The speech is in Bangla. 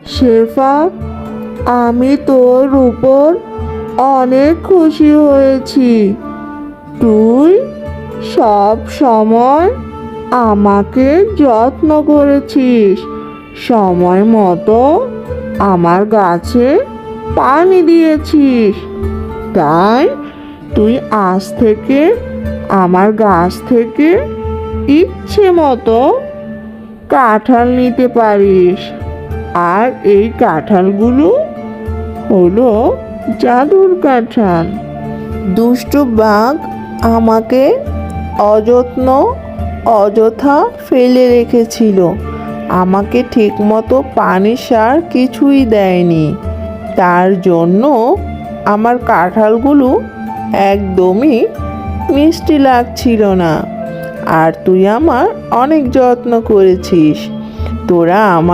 শেফা, আমি তোর উপর অনেক খুশি হয়েছি। তুই সব সময় আমাকে যত্ন করেছিস, সময় মতো আমার গাছে পানি দিয়েছিস। তাই তুই আজ থেকে আমার গাছ থেকে ইচ্ছে মতো কাঁঠাল নিতে পারিস। আর এই কাঁঠালগুলো হলো জাদুর কাঁঠাল। দুষ্টু বাঘ আমাকে অযথা ফেলে রেখেছিল, আমাকে ঠিকমতো পানি সার কিছুই দেয়নি। তার জন্য আমার কাঁঠালগুলো একদমই মিষ্টি লাগছিল না। আর তুই আমার অনেক যত্ন করেছিস। তোরা আমার